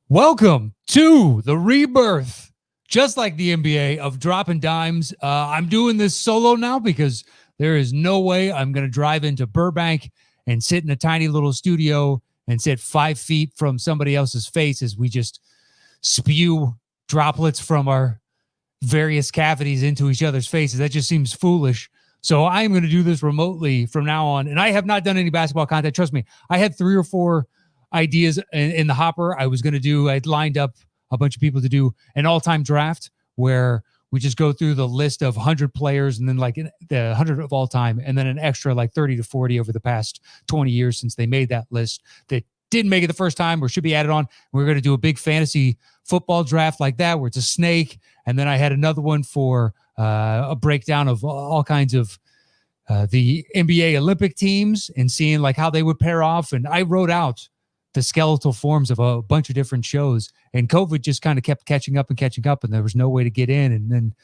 Welcome to the rebirth, just like the NBA, of dropping dimes. I'm doing this solo now because there is no way I'm going to drive into Burbank and sit in a tiny little studio and sit 5 feet from somebody else's face as we just spew droplets from our various cavities into each other's faces. That just seems foolish. So I'm going to do this remotely from now on. And I have not done any basketball content. Trust me, I had 3 or 4 ideas in the hopper. I'd lined up a bunch of people to do an all-time draft where we just go through the list of 100 players and then like the 100 of all time, and then an extra like 30 to 40 over the past 20 years since they made that list that didn't make it the first time or should be added on. We're going to do a big fantasy football draft like that where it's a snake. And then I had another one for a breakdown of all kinds of the NBA Olympic teams and seeing like how they would pair off. And I wrote out the skeletal forms of a bunch of different shows, and COVID just kind of kept catching up, and there was no way to get in. And then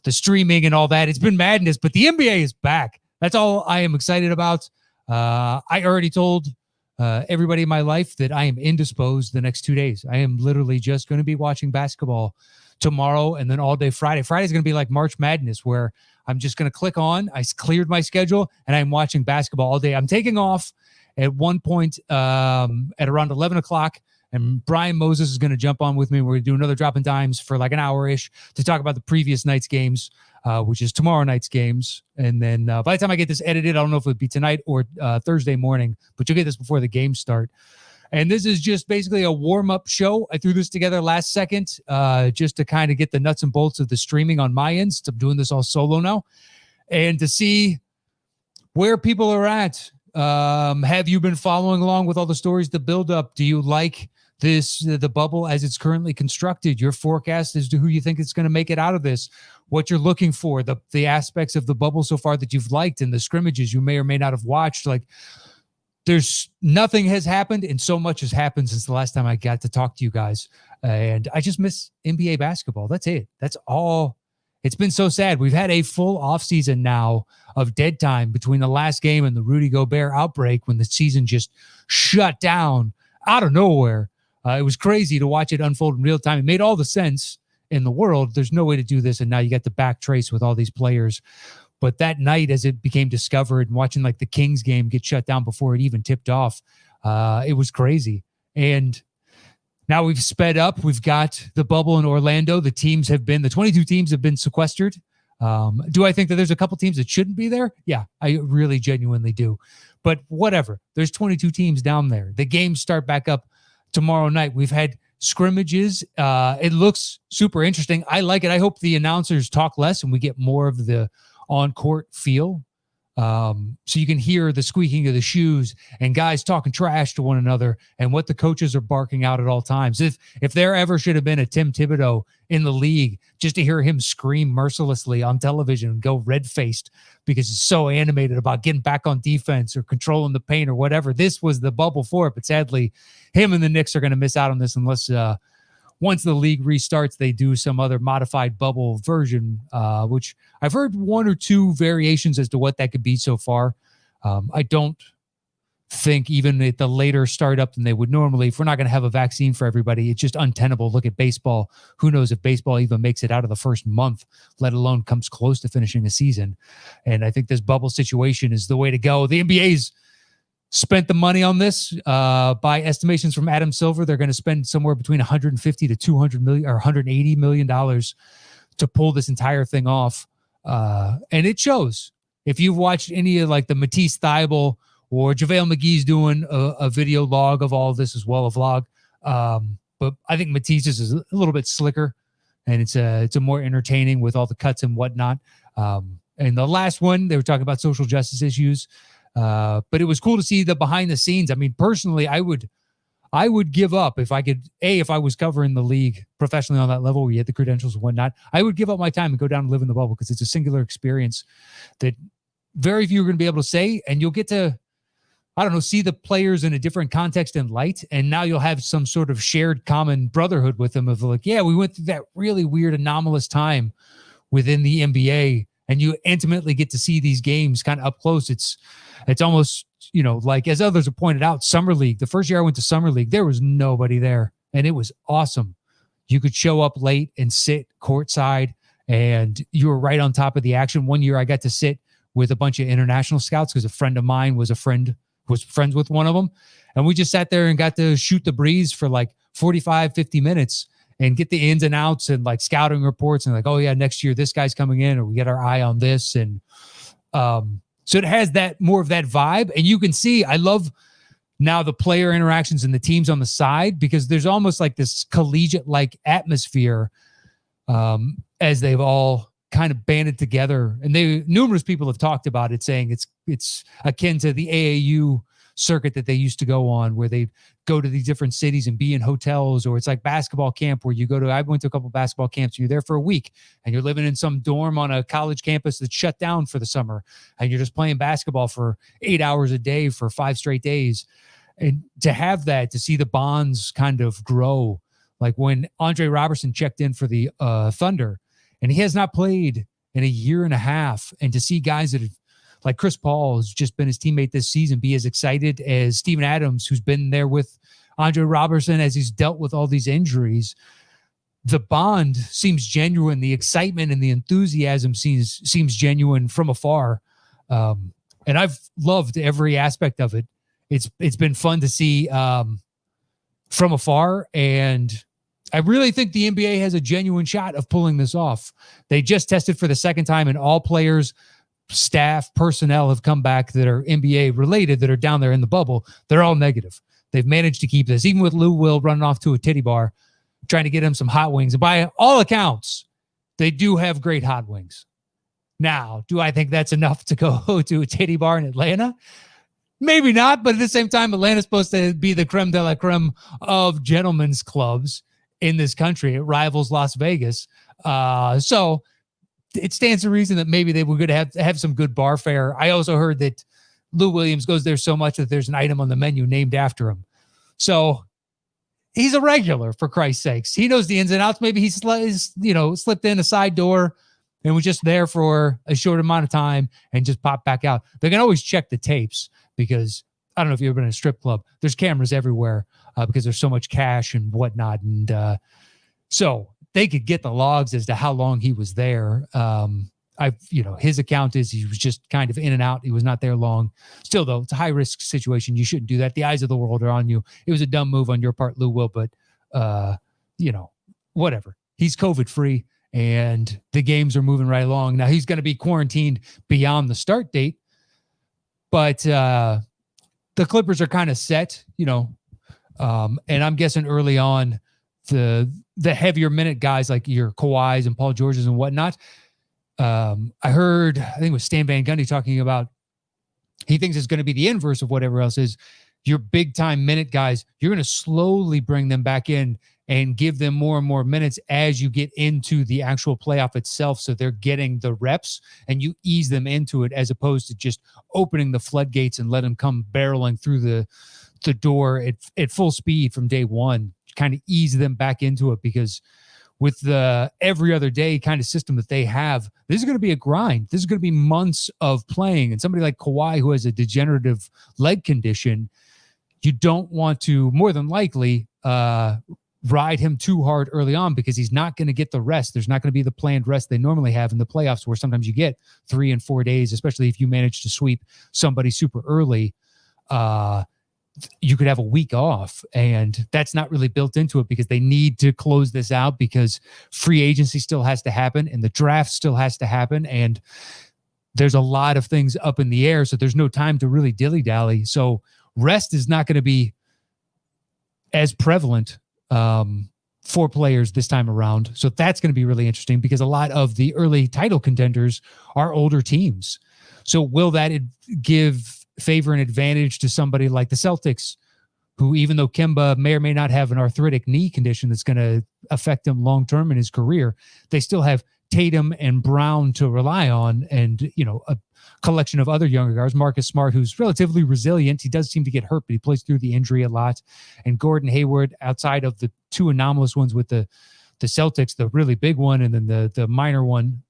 the streaming and all that, it's been madness, but the NBA is back. That's all I am excited about. I already told everybody in my life that I am indisposed the next 2 days. I am literally just going to be watching basketball tomorrow and then all day Friday. Friday's going to be like March Madness, where I'm just going to click on, I cleared my schedule and I'm watching basketball all day. I'm taking off at one point at around 11 o'clock, and Brian Moses is going to jump on with me. We're going to do another Dropping Dimes for like an hour-ish to talk about the previous night's games, which is tomorrow night's games. And then by the time I get this edited, I don't know if it would be tonight or Thursday morning, but you'll get this before the games start. And this is just basically a warm-up show. I threw this together last second just to kind of get the nuts and bolts of the streaming on my end. So I'm doing this all solo now. And to see where people are at. Have you been following along with all the stories, the build-up? Do you like the bubble as it's currently constructed? Your forecast as to who you think is going to make it out of this, what you're looking for, the aspects of the bubble so far that you've liked, and the scrimmages you may or may not have watched. Like, there's nothing has happened, and so much has happened since the last time I got to talk to you guys. And I just miss NBA basketball. That's it. That's all. It's been so sad. We've had a full offseason now of dead time between the last game and the Rudy Gobert outbreak when the season just shut down out of nowhere. It was crazy to watch it unfold in real time. It made all the sense in the world. There's no way to do this, and now you got the back trace with all these players. But that night, as it became discovered and watching like the Kings game get shut down before it even tipped off, it was crazy. And now we've sped up. We've got the bubble in Orlando. The 22 teams have been sequestered. Do I think that there's a couple teams that shouldn't be there? Yeah, I really genuinely do. But whatever. There's 22 teams down there. The games start back up tomorrow night. We've had scrimmages. It looks super interesting. I like it. I hope the announcers talk less and we get more of the on-court feel. So you can hear the squeaking of the shoes and guys talking trash to one another and what the coaches are barking out at all times. If there ever should have been a Tim Thibodeau in the league, just to hear him scream mercilessly on television and go red-faced because he's so animated about getting back on defense or controlling the paint or whatever, this was the bubble for it. But sadly, him and the Knicks are going to miss out on this unless once the league restarts, they do some other modified bubble version, which I've heard 1 or 2 variations as to what that could be so far. I don't think even at the later startup than they would normally, if we're not going to have a vaccine for everybody, it's just untenable. Look at baseball. Who knows if baseball even makes it out of the first month, let alone comes close to finishing a season. And I think this bubble situation is the way to go. The NBA's spent the money on this. By estimations from Adam Silver, they're going to spend somewhere between 150 to 200 million or 180 million dollars to pull this entire thing off. And it shows. If you've watched any of like the Matisse Thybulle or JaVale McGee's doing a video log of all of this as well, a vlog. But I think Matisse's is a little bit slicker and it's a more entertaining with all the cuts and whatnot. And the last one, they were talking about social justice issues. But it was cool to see the behind the scenes. I mean, personally, I would give up if I could, if I was covering the league professionally on that level where you had the credentials and whatnot, I would give up my time and go down and live in the bubble because it's a singular experience that very few are going to be able to say. And you'll get to, I don't know, see the players in a different context and light. And now you'll have some sort of shared common brotherhood with them of like, yeah, we went through that really weird anomalous time within the NBA. And you intimately get to see these games kind of up close. It's almost, like as others have pointed out, Summer League. The first year I went to Summer League, there was nobody there. and it was awesome. You could show up late and sit courtside, and you were right on top of the action. One year I got to sit with a bunch of international scouts because a friend of mine was friends with one of them. And we just sat there and got to shoot the breeze for like 45, 50 minutes and get the ins and outs and like scouting reports and like, oh yeah, next year this guy's coming in, or we get our eye on this. And so it has that more of that vibe. And you can see, I love now the player interactions and the teams on the side, because there's almost like this collegiate like atmosphere as they've all kind of banded together. And numerous people have talked about it, saying it's akin to the AAU circuit that they used to go on, where they go to these different cities and be in hotels, or it's like basketball camp where you go to. I went to a couple of basketball camps. You're there for a week and you're living in some dorm on a college campus that's shut down for the summer, and you're just playing basketball for 8 hours a day for 5 straight days. And to have that, to see the bonds kind of grow, like when Andre Robertson checked in for the Thunder, and he has not played in a year and a half, and to see guys that have, like Chris Paul has just been his teammate this season, be as excited as Steven Adams, who's been there with Andre Robertson as he's dealt with all these injuries. The bond seems genuine. The excitement and the enthusiasm seems genuine from afar. And I've loved every aspect of it. It's been fun to see from afar. And I really think the NBA has a genuine shot of pulling this off. They just tested for the second time, and all players, staff, personnel have come back that are NBA related, that are down there in the bubble. They're all negative. They've managed to keep this, even with Lou Will running off to a titty bar, trying to get him some hot wings. And by all accounts, they do have great hot wings. Now, do I think that's enough to go to a titty bar in Atlanta? Maybe not, but at the same time, Atlanta's supposed to be the creme de la creme of gentlemen's clubs in this country. It rivals Las Vegas. So it stands to reason that maybe they were going to have some good bar fare. I also heard that Lou Williams goes there so much that there's an item on the menu named after him. So he's a regular, for Christ's sakes. He knows the ins and outs. Maybe he slipped in a side door and was just there for a short amount of time and just popped back out. They can always check the tapes, because I don't know if you've ever been in a strip club. There's cameras everywhere because there's so much cash and whatnot. And so they could get the logs as to how long he was there. His account is he was just kind of in and out. He was not there long. Still, though, it's a high-risk situation. You shouldn't do that. The eyes of the world are on you. It was a dumb move on your part, Lou Will, but, whatever. He's COVID-free, and the games are moving right along. Now, he's going to be quarantined beyond the start date, but the Clippers are kind of set, and I'm guessing early on, the heavier minute guys like your Kawhis and Paul Georges and whatnot. I heard, I think it was Stan Van Gundy talking about, he thinks it's going to be the inverse of whatever else is. Your big time minute guys, you're going to slowly bring them back in and give them more and more minutes as you get into the actual playoff itself. So they're getting the reps and you ease them into it, as opposed to just opening the floodgates and let them come barreling through the door at full speed from day one. Kind of ease them back into it, because with the every other day kind of system that they have, this is going to be a grind. This is going to be months of playing. And somebody like Kawhi, who has a degenerative leg condition, you don't want to, more than likely, ride him too hard early on, because he's not going to get the rest. There's not going to be the planned rest they normally have in the playoffs, where sometimes you get 3 and 4 days, especially if you manage to sweep somebody super early. You could have a week off, and that's not really built into it, because they need to close this out, because free agency still has to happen and the draft still has to happen. And there's a lot of things up in the air. So there's no time to really dilly dally. So rest is not going to be as prevalent for players this time around. So that's going to be really interesting, because a lot of the early title contenders are older teams. So will that favor an advantage to somebody like the Celtics, who, even though Kemba may or may not have an arthritic knee condition that's going to affect him long-term in his career, they still have Tatum and Brown to rely on, and, a collection of other younger guys. Marcus Smart, who's relatively resilient. He does seem to get hurt, but he plays through the injury a lot. And Gordon Hayward, outside of the 2 anomalous ones with the Celtics, the really big one and then the minor one,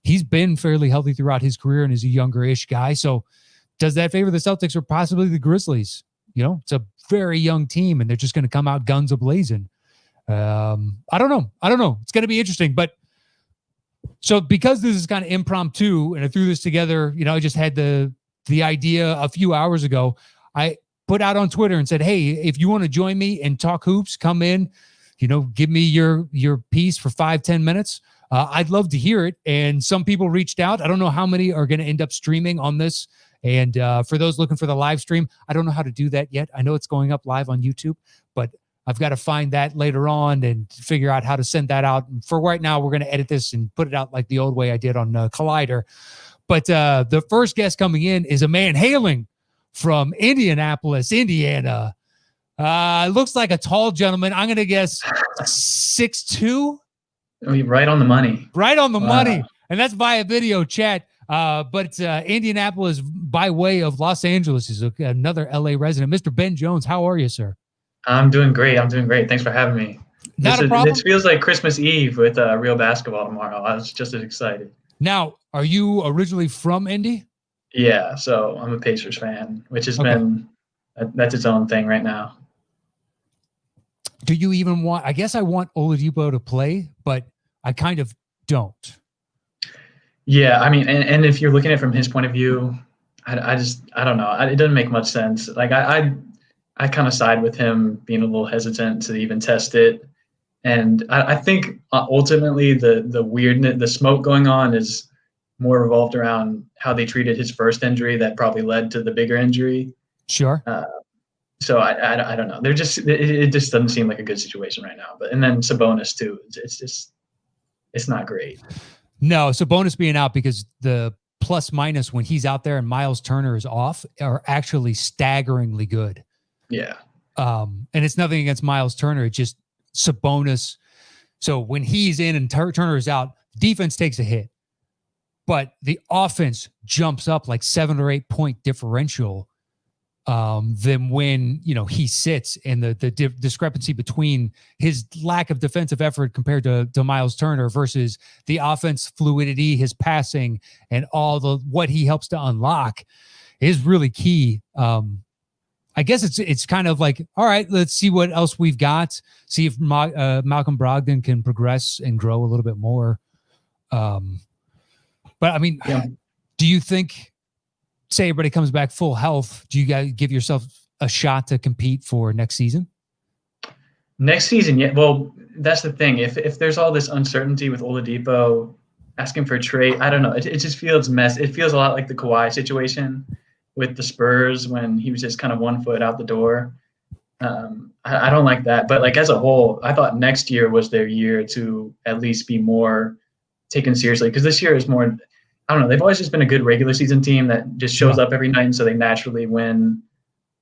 he's been fairly healthy throughout his career and is a younger-ish guy. So does that favor the Celtics or possibly the Grizzlies? it's a very young team, and they're just going to come out guns a-blazing. I don't know. It's going to be interesting. But so because this is kind of impromptu, and I threw this together, I just had the idea a few hours ago. I put out on Twitter and said, hey, if you want to join me and talk hoops, come in, give me your piece for 5-10 minutes. I'd love to hear it. And some people reached out. I don't know how many are going to end up streaming on this. And for those looking for the live stream, I don't know how to do that yet. I know it's going up live on YouTube, but I've got to find that later on and figure out how to send that out. And for right now, we're going to edit this and put it out like the old way I did on Collider. But the first guest coming in is a man hailing from Indianapolis, Indiana. Looks like a tall gentleman. I'm going to guess 6'2". Right on the money. Right on the money. And that's via video chat. But Indianapolis, by way of Los Angeles, is another LA resident. Mr. Ben Jones, how are you, sir? I'm doing great. Thanks for having me. Not a problem. This feels like Christmas Eve with real basketball tomorrow. I was just as excited. Now, are you originally from Indy? Yeah, so I'm a Pacers fan, which has been that's its own thing right now. Do you even want? I guess I want Oladipo to play, but I kind of don't. Yeah, I mean, and if you're looking at it from his point of view, I don't know. It doesn't make much sense. Like I kind of side with him being a little hesitant to even test it. And I think ultimately the weirdness, the smoke going on is more revolved around how they treated his first injury that probably led to the bigger injury. Sure. So I don't know. It just doesn't seem like a good situation right now. And then Sabonis too. It's not great. No, Sabonis being out because the plus minus when he's out there and Miles Turner is off are actually staggeringly good. Yeah. And it's nothing against Miles Turner. It's just Sabonis. So when he's in and Turner is out, defense takes a hit, but the offense jumps up like 7 or 8 point differential than when, he sits, and the discrepancy between his lack of defensive effort compared to Miles Turner versus the offense fluidity, his passing, and all what he helps to unlock is really key. I guess it's kind of like, all right, let's see what else we've got. See if Malcolm Brogdon can progress and grow a little bit more. But I mean, do you think, say everybody comes back full health, do you guys give yourself a shot to compete for next season? Next season, yeah. Well, that's the thing. If there's all this uncertainty with Oladipo asking for a trade, I don't know. It just feels It feels a lot like the Kawhi situation with the Spurs when he was just kind of 1 foot out the door. I don't like that. But like as a whole, I thought next year was their year to at least be more taken seriously, because this year is more, I don't know, they've always just been a good regular season team that just shows up every night, and so they naturally win,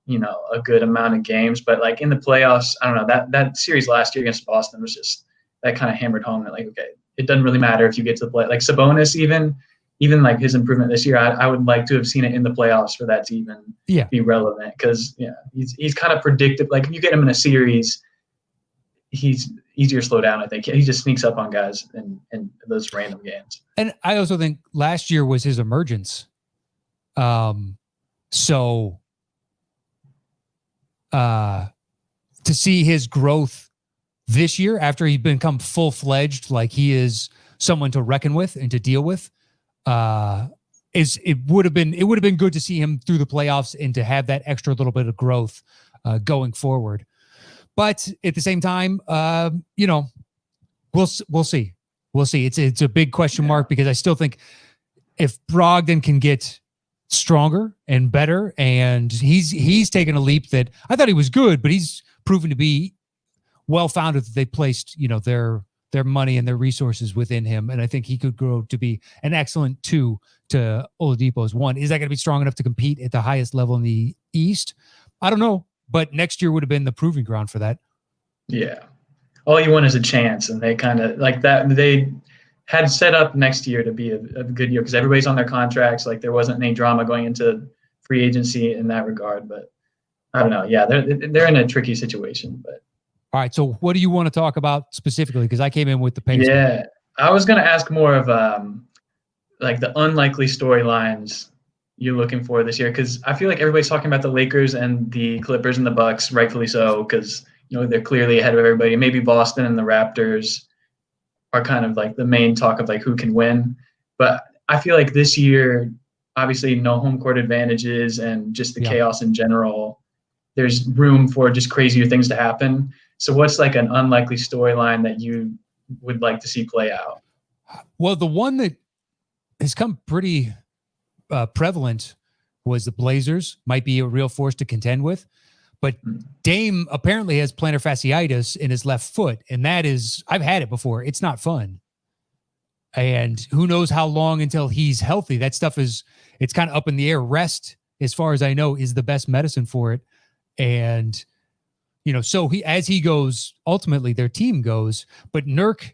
a good amount of games. But like in the playoffs, I don't know, that series last year against Boston was just, that kind of hammered home that like, okay, it doesn't really matter if you get to the play. Like Sabonis, even like his improvement this year, I would like to have seen it in the playoffs for that to even be relevant, because he's kind of predictive. Like if you get him in a series, he's easier to slow down. I think he just sneaks up on guys in those random games. And I also think last year was his emergence. So to see his growth this year after he'd become full-fledged, like he is someone to reckon with and to deal with, it would have been good to see him through the playoffs and to have that extra little bit of growth going forward. But at the same time, we'll see. It's a big question mark, because I still think if Brogdon can get stronger and better, and he's taken a leap that I thought he was good, but he's proven to be well-founded, that they placed, their money and their resources within him. And I think he could grow to be an excellent 2 to Oladipo's 1. Is that going to be strong enough to compete at the highest level in the East? I don't know, but next year would have been the proving ground for that. Yeah. All you want is a chance. And they kind of like that. They had set up next year to be a good year because everybody's on their contracts. Like there wasn't any drama going into free agency in that regard, but I don't know. Yeah. They're in a tricky situation, but. All right, so what do you want to talk about specifically? Because I came in with the Pacers. Yeah, I was going to ask more of like the unlikely storylines, you looking for this year? Because I feel like everybody's talking about the Lakers and the Clippers and the Bucks, rightfully so, because they're clearly ahead of everybody. Maybe Boston and the Raptors are kind of like the main talk of like who can win. But I feel like this year, obviously, no home court advantages and just the chaos in general. There's room for just crazier things to happen. So, what's like an unlikely storyline that you would like to see play out? Well, the one that has come pretty prevalent was the Blazers might be a real force to contend with, but Dame apparently has plantar fasciitis in his left foot, and that is, I've had it before. It's not fun, and who knows how long until he's healthy. That stuff it's kind of up in the air. Rest, as far as I know, is the best medicine for it, and so as he goes, ultimately their team goes, but Nurk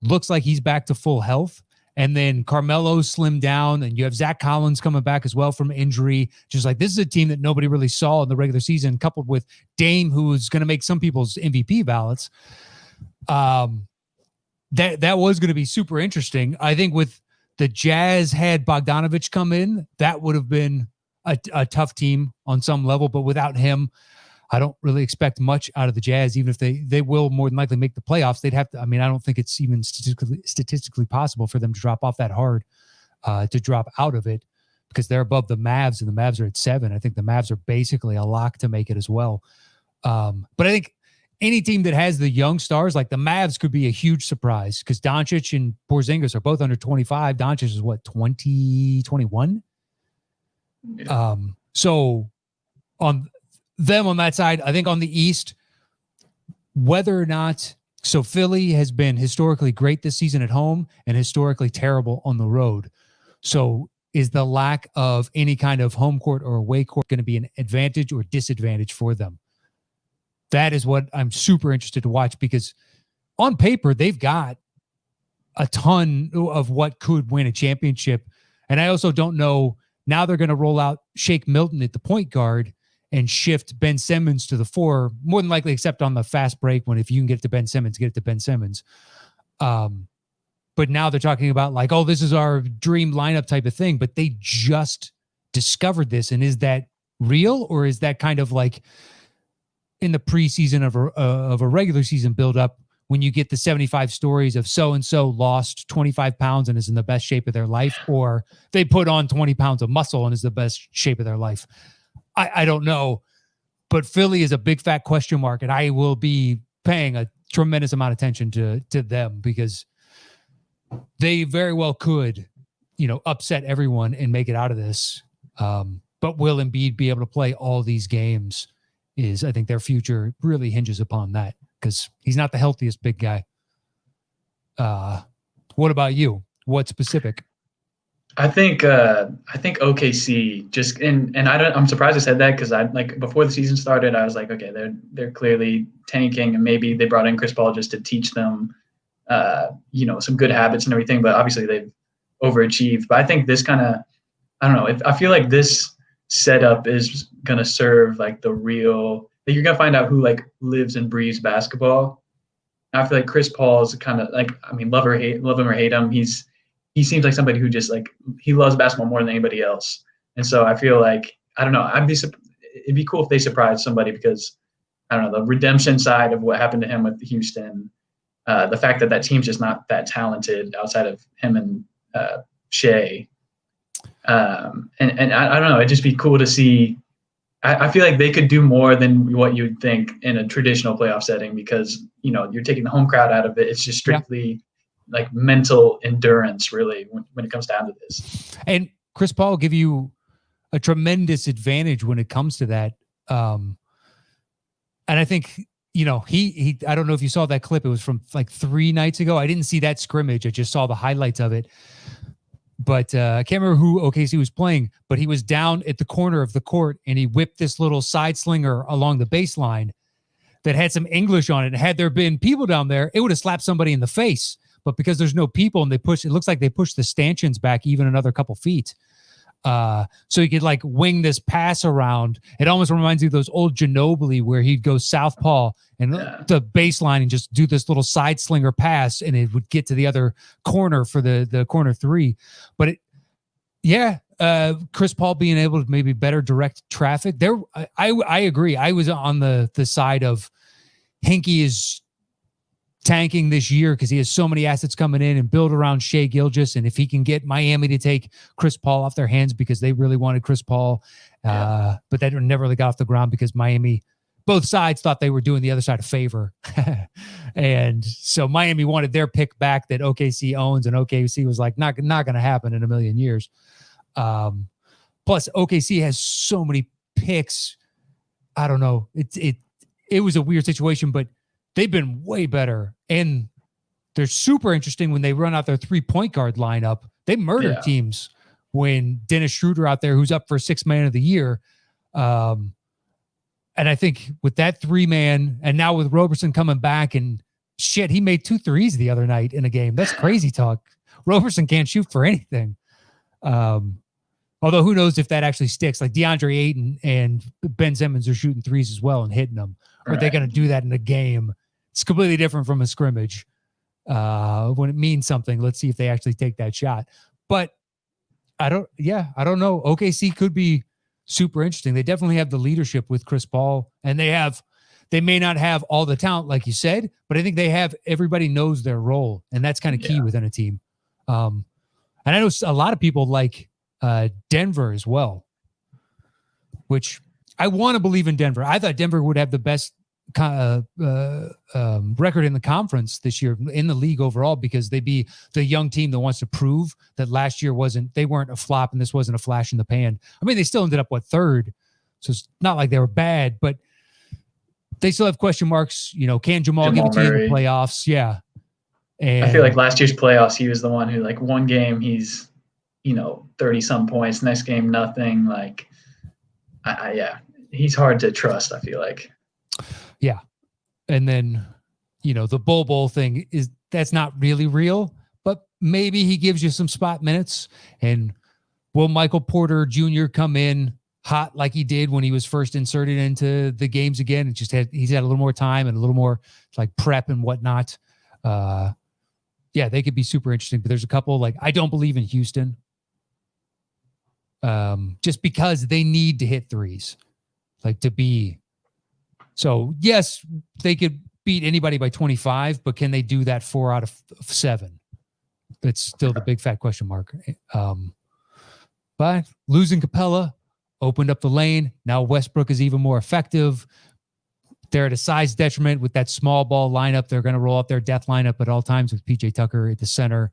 looks like he's back to full health. And then Carmelo slimmed down, and you have Zach Collins coming back as well from injury. Just like, this is a team that nobody really saw in the regular season, coupled with Dame, who is going to make some people's MVP ballots. That was going to be super interesting. I think with the Jazz had Bogdanovich come in, that would have been a tough team on some level. But without him, I don't really expect much out of the Jazz. Even if they will more than likely make the playoffs, they'd have to. I mean, I don't think it's even statistically possible for them to drop off that hard, to drop out of it, because they're above the Mavs, and the Mavs are at 7. I think the Mavs are basically a lock to make it as well. But I think any team that has the young stars, like the Mavs, could be a huge surprise, because Doncic and Porzingis are both under 25. Doncic is what, 20, 21? Yeah. So on them on that side, I think on the East, whether or not, so Philly has been historically great this season at home and historically terrible on the road. So is the lack of any kind of home court or away court going to be an advantage or disadvantage for them? That is what I'm super interested to watch, because on paper, they've got a ton of what could win a championship. And I also don't know, now they're going to roll out Shake Milton at the point guard and shift Ben Simmons to the 4, more than likely, except on the fast break, when if you can get it to Ben Simmons, get it to Ben Simmons. But now they're talking about like, oh, this is our dream lineup type of thing, but they just discovered this. And is that real, or is that kind of like in the preseason of a regular season buildup, when you get the 75 stories of so-and-so lost 25 pounds and is in the best shape of their life, or they put on 20 pounds of muscle and is the best shape of their life? I don't know, but Philly is a big fat question mark, and I will be paying a tremendous amount of attention to them, because they very well could, upset everyone and make it out of this. But will Embiid be able to play all these games? I think their future really hinges upon that, because he's not the healthiest big guy. What about you? What specific? I think OKC just I'm surprised I said that, because I like before the season started I was like, okay, they're clearly tanking, and maybe they brought in Chris Paul just to teach them some good habits and everything, but obviously they've overachieved. But I think this kind of, I don't know, I feel like this setup is gonna serve like the real, like you're gonna find out who like lives and breathes basketball. I feel like Chris Paul is kind of like, I mean, love him or hate him, he seems like somebody who just like, he loves basketball more than anybody else. And so I feel like, I don't know, it'd be cool if they surprised somebody, because I don't know, the redemption side of what happened to him with Houston, the fact that team's just not that talented outside of him and Shea. And I don't know, it'd just be cool to see. I feel like they could do more than what you would think in a traditional playoff setting, because, you're taking the home crowd out of it. It's just strictly like mental endurance, really, when it comes down to this. And Chris Paul will give you a tremendous advantage when it comes to that. And I think, he I don't know if you saw that clip. It was from like 3 nights ago. I didn't see that scrimmage. I just saw the highlights of it. But I can't remember who OKC was playing, but he was down at the corner of the court, and he whipped this little side slinger along the baseline that had some English on it. And had there been people down there, it would have slapped somebody in the face. But because there's no people and it looks like they pushed the stanchions back even another couple feet. So he could like wing this pass around. It almost reminds me of those old Ginobili where he'd go southpaw and the baseline and just do this little side slinger pass, and it would get to the other corner for the corner 3. But Chris Paul being able to maybe better direct traffic there. I agree. I was on the side of Hinkie is tanking this year because he has so many assets coming in and build around Shai Gilgeous. And if he can get Miami to take Chris Paul off their hands because they really wanted Chris Paul, but that never really got off the ground because Miami, both sides thought they were doing the other side a favor. And so Miami wanted their pick back that OKC owns, and OKC was like, not going to happen in a million years. Plus OKC has so many picks. I don't know. It was a weird situation, but they've been way better. And they're super interesting when they run out their 3-point guard lineup. They murder teams when Dennis Schroeder out there, who's up for 6th man of the year. And I think with that 3-man, and now with Roberson coming back, and shit, he made 2 threes the other night in a game. That's crazy talk. Roberson can't shoot for anything. Although who knows if that actually sticks. Like DeAndre Ayton and Ben Simmons are shooting threes as well and hitting them. Are they going to do that in a game? It's completely different from a scrimmage. When it means something, let's see if they actually take that shot. But I don't know. OKC could be super interesting. They definitely have the leadership with Chris Paul, and they may not have all the talent, like you said, but I think everybody knows their role, and that's kind of key within a team. And I know a lot of people like Denver as well, which I want to believe in Denver. I thought Denver would have the best record in the conference this year in the league overall, because they'd be the young team that wants to prove that last year they weren't a flop and this wasn't a flash in the pan. I mean, they still ended up 3rd. So it's not like they were bad, but they still have question marks. Can Jamal give it to you in the playoffs? Yeah. And I feel like last year's playoffs, he was the one who, like, one game he's, 30 some points, next game, nothing. Like, he's hard to trust, I feel like. Yeah. And then, the Bowl thing that's not really real, but maybe he gives you some spot minutes. And will Michael Porter Jr. come in hot like he did when he was first inserted into the games again? And he's had a little more time and a little more like prep and whatnot. They could be super interesting, but there's a couple, like, I don't believe in Houston. Just because they need to hit threes, so yes, they could beat anybody by 25, but can they do that 4 out of 7? That's still the big fat question mark. But losing Capella opened up the lane. Now Westbrook is even more effective. They're at a size detriment with that small ball lineup. They're going to roll out their death lineup at all times with PJ Tucker at the center.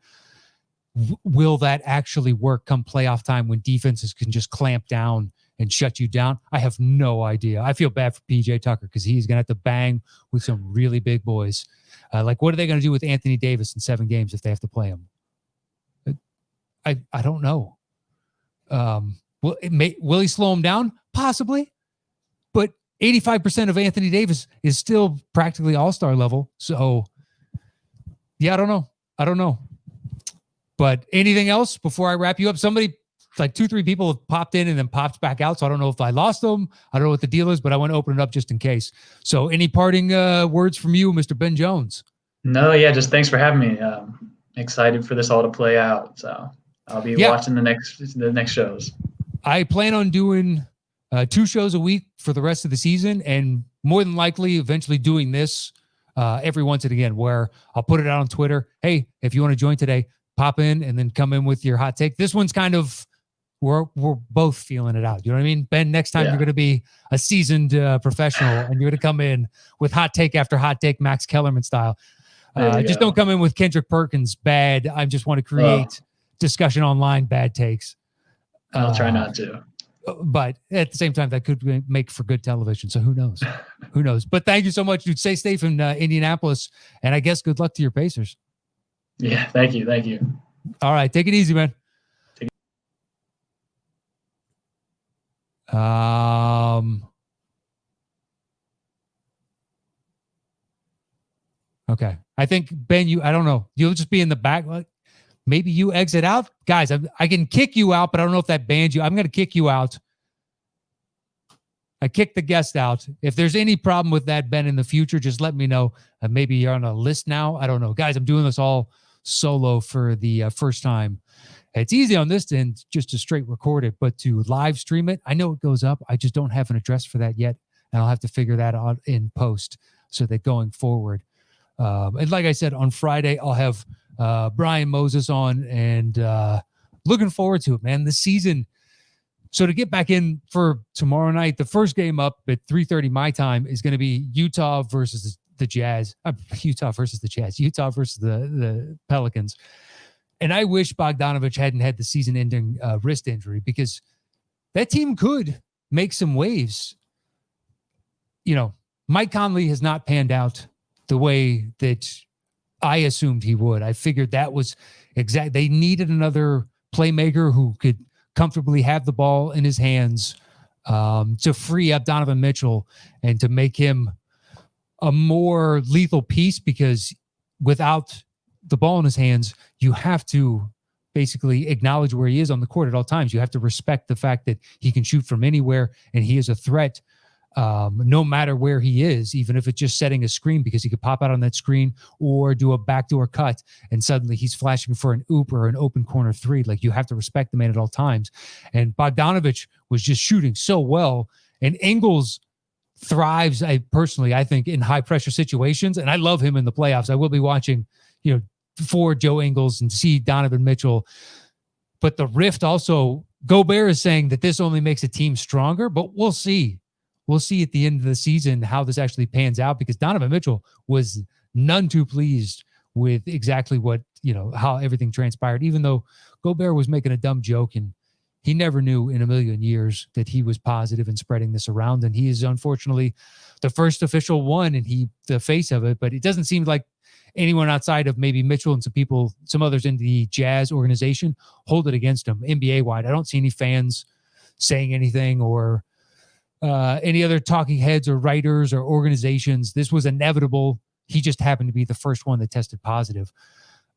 Will that actually work come playoff time when defenses can just clamp down and shut you down? I have no idea. I feel bad for PJ Tucker because he's going to have to bang with some really big boys. What are they going to do with Anthony Davis in 7 games if they have to play him? I don't know. Will he slow him down? Possibly. But 85% of Anthony Davis is still practically all-star level. So, I don't know. But anything else before I wrap you up? Somebody, like 2-3 people have popped in and then popped back out. So I don't know if I lost them. I don't know what the deal is, but I want to open it up just in case. So any parting words from you, Mr. Ben Jones? No, just thanks for having me. Excited for this all to play out. So I'll be watching the next shows. I plan on doing 2 shows a week for the rest of the season, and more than likely eventually doing this every once and again, where I'll put it out on Twitter. Hey, if you want to join today, pop in and then come in with your hot take. This one's kind of, we're both feeling it out. You know what I mean? Ben, next time you're going to be a seasoned professional and you're going to come in with hot take after hot take, Max Kellerman style. Just don't come in with Kendrick Perkins bad. I just want to create discussion online, bad takes. I'll try not to. But at the same time, that could make for good television. So who knows? Who knows? But thank you so much, dude. Stay safe in Indianapolis. And I guess good luck to your Pacers. Yeah, thank you. All right, take it easy, man. Okay. I think, Ben, I don't know. You'll just be in the back. Maybe you exit out. Guys, I can kick you out, but I don't know if that bans you. I'm going to kick you out. I kicked the guest out. If there's any problem with that, Ben, in the future, just let me know. Maybe you're on a list now. I don't know. Guys, I'm doing this all solo for the first time. It's easy on this end just to straight record it, but to live stream it, I know it goes up. I just don't have an address for that yet, and I'll have to figure that out in post so that going forward. And like I said, on Friday, I'll have Brian Moses on, and looking forward to it, man. This season. So to get back in for tomorrow night, the first game up at 3:30 my time is going to be Utah versus the Jazz. Utah versus the Jazz. Utah versus the Pelicans. And I wish Bogdanovich hadn't had the season-ending wrist injury, because that team could make some waves. You know, Mike Conley has not panned out the way that I assumed he would. I figured that was exact. They needed another playmaker who could comfortably have the ball in his hands to free up Donovan Mitchell and to make him a more lethal piece, because without the ball in his hands, you have to basically acknowledge where he is on the court at all times. You have to respect the fact that he can shoot from anywhere and he is a threat no matter where he is, even if it's just setting a screen, because he could pop out on that screen or do a backdoor cut and suddenly he's flashing for an oop or an open corner three. Like, you have to respect the man at all times. And Bogdanovich was just shooting so well, and Ingles thrives, I think, in high pressure situations. And I love him in the playoffs. I will be watching, for Joe Ingles and see Donovan Mitchell. But the rift also, Gobert is saying that this only makes a team stronger, but we'll see. We'll see at the end of the season how this actually pans out, because Donovan Mitchell was none too pleased with exactly what, how everything transpired, even though Gobert was making a dumb joke, and he never knew in a million years that he was positive in spreading this around. And he is unfortunately the first official one, and the face of it, but it doesn't seem like anyone outside of maybe Mitchell and some others in the Jazz organization hold it against him NBA wide. I don't see any fans saying anything, or any other talking heads or writers or organizations. This was inevitable. He just happened to be the first one that tested positive.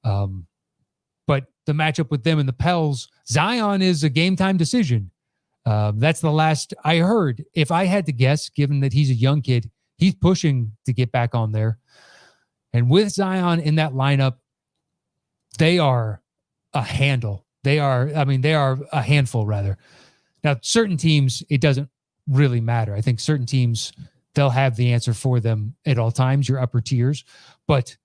But the matchup with them and the Pels, Zion is a game time decision. That's the last I heard. If I had to guess, given that he's a young kid, he's pushing to get back on there. And with Zion in that lineup, they are a handle. They are a handful, rather. Now, certain teams, it doesn't really matter. I think certain teams, they'll have the answer for them at all times, your upper tiers. But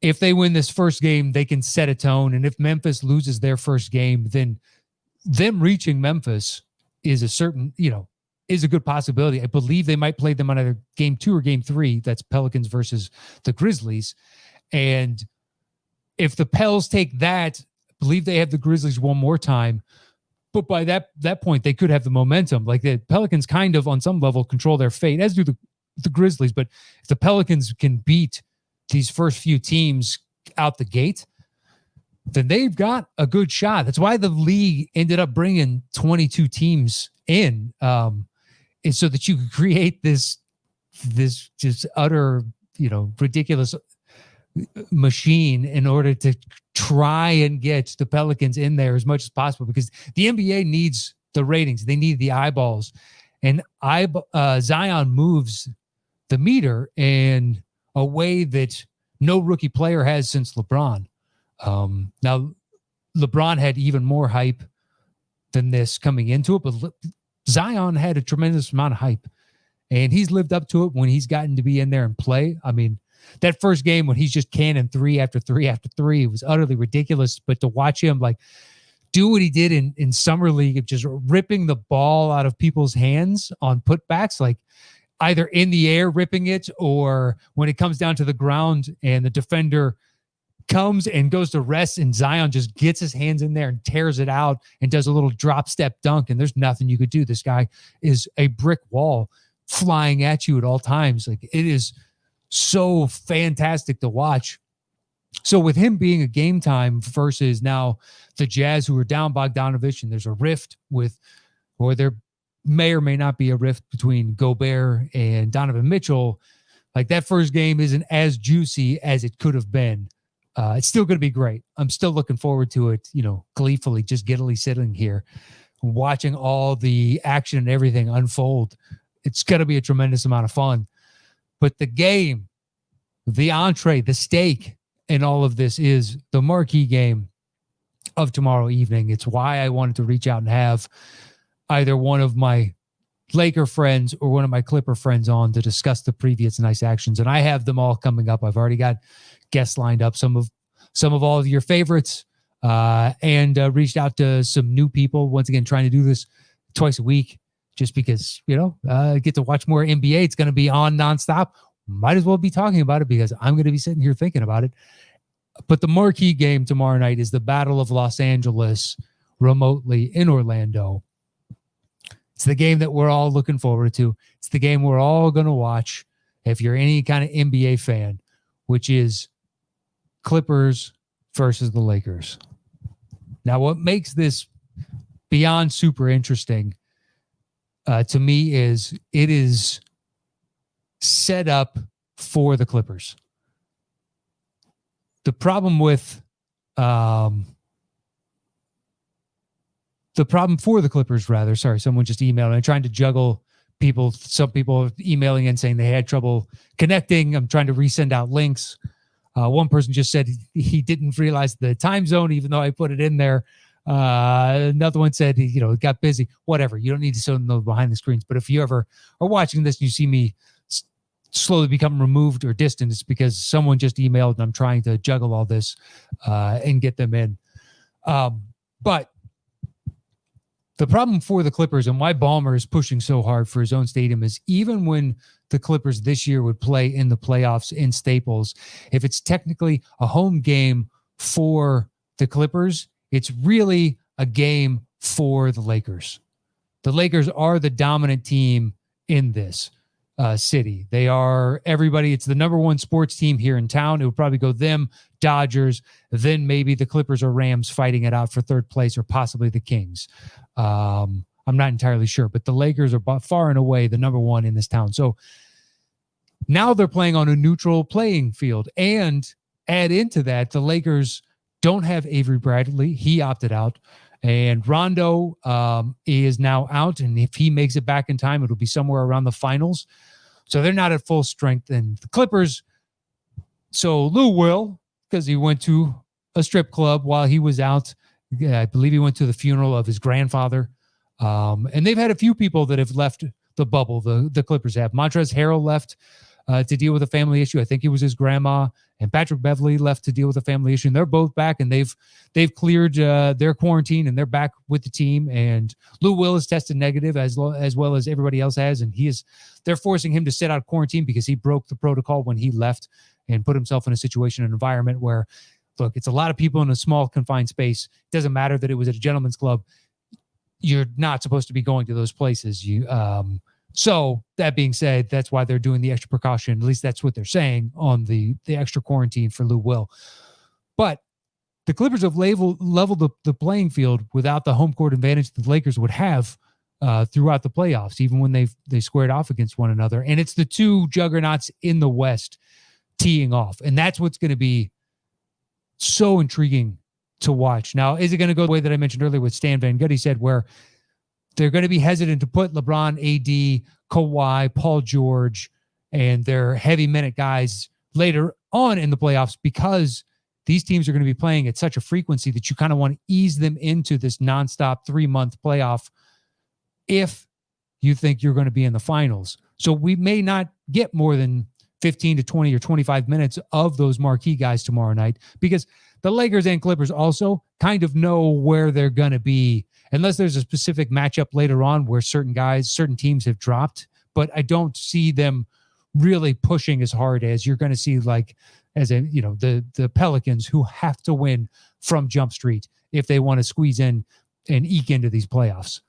if they win this first game, they can set a tone. And if Memphis loses their first game, then them reaching Memphis is is a good possibility. I believe they might play them on either game 2 or game 3. That's Pelicans versus the Grizzlies. And if the Pels take that, I believe they have the Grizzlies one more time. But by that point, they could have the momentum. Like, the Pelicans kind of, on some level, control their fate, as do the Grizzlies. But if the Pelicans can beat these first few teams out the gate, then they've got a good shot. That's why the league ended up bringing 22 teams in, is so that you could create this just utter, ridiculous machine in order to try and get the Pelicans in there as much as possible, because the NBA needs the ratings. They need the eyeballs. And Zion moves the meter in a way that no rookie player has since LeBron. Now, LeBron had even more hype than this coming into it, but Zion had a tremendous amount of hype, and he's lived up to it when he's gotten to be in there and play. I mean, that first game when he's just canning 3 after 3 after 3, it was utterly ridiculous. But to watch him do what he did in summer league of just ripping the ball out of people's hands on putbacks, like either in the air ripping it, or when it comes down to the ground and the defender comes and goes to rest and Zion just gets his hands in there and tears it out and does a little drop step dunk, and there's nothing you could do. This guy is a brick wall flying at you at all times. Like, it is so fantastic to watch. So with him being a game time versus now the Jazz, who are down Bogdanovich, and there's a rift or there may or may not be a rift between Gobert and Donovan Mitchell, like, that first game isn't as juicy as it could have been. It's still going to be great. I'm still looking forward to it, gleefully, just giddily sitting here, watching all the action and everything unfold. It's going to be a tremendous amount of fun. But the game, the entree, the steak in all of this is the marquee game of tomorrow evening. It's why I wanted to reach out and have either one of my Laker friends or one of my Clipper friends on to discuss the previous night's actions. And I have them all coming up. I've already got guests lined up, some of all of your favorites, and reached out to some new people. Once again, trying to do this twice a week just because, get to watch more NBA. It's going to be on nonstop. Might as well be talking about it because I'm going to be sitting here thinking about it. But the marquee game tomorrow night is the Battle of Los Angeles remotely in Orlando. It's the game that we're all looking forward to. It's the game we're all going to watch if you're any kind of NBA fan, which is Clippers versus the Lakers. Now, what makes this beyond super interesting to me is it is set up for the Clippers. The problem with the problem for the Clippers, rather, sorry, someone just emailed. I'm trying to juggle people. Some people emailing and saying they had trouble connecting. I'm trying to resend out links. One person just said he didn't realize the time zone, even though I put it in there. Another one said, it got busy. Whatever. You don't need to know behind the screens. But if you ever are watching this and you see me slowly become removed or distant, it's because someone just emailed and I'm trying to juggle all this and get them in. But the problem for the Clippers and why Ballmer is pushing so hard for his own stadium is even when the Clippers this year would play in the playoffs in Staples, if it's technically a home game for the Clippers, it's really a game for the Lakers. The Lakers are the dominant team in this city. They are everybody. It's the number one sports team here in town. It would probably go them, Dodgers, then maybe the Clippers or Rams fighting it out for third place or possibly the Kings. I'm not entirely sure, but the Lakers are far and away the number one in this town. So now they're playing on a neutral playing field, and add into that, the Lakers don't have Avery Bradley. He opted out. And Rondo is now out, and if he makes it back in time, it'll be somewhere around the finals. So they're not at full strength. And the Clippers, so Lou Will, because he went to a strip club while he was out. I believe he went to the funeral of his grandfather. And they've had a few people that have left the bubble, the Clippers have. Montrezl Harrell left to deal with a family issue. I think it was his grandma. And Patrick Beverley left to deal with a family issue. And they're both back, and they've cleared their quarantine, and they're back with the team. And Lou Will is tested negative as well as everybody else has. And they're forcing him to sit out quarantine because he broke the protocol when he left and put himself in a situation, an environment where, look, it's a lot of people in a small confined space. It doesn't matter that it was at a gentleman's club. You're not supposed to be going to those places. So that being said, that's why they're doing the extra precaution. At least that's what they're saying on the extra quarantine for Lou Will. But the Clippers have leveled the playing field without the home court advantage that the Lakers would have throughout the playoffs, even when they squared off against one another. And it's the two juggernauts in the West teeing off. And that's what's going to be so intriguing to watch. Now, is it going to go the way that I mentioned earlier with Stan Van Gundy said, where they're going to be hesitant to put LeBron, AD, Kawhi, Paul George, and their heavy minute guys later on in the playoffs because these teams are going to be playing at such a frequency that you kind of want to ease them into this nonstop 3-month playoff if you think you're going to be in the finals. So we may not get more than 15 to 20 or 25 minutes of those marquee guys tomorrow night because the Lakers and Clippers also kind of know where they're going to be unless there's a specific matchup later on where certain teams have dropped. But I don't see them really pushing as hard as you're going to see the Pelicans, who have to win from Jump Street if they want to squeeze in and eke into these playoffs.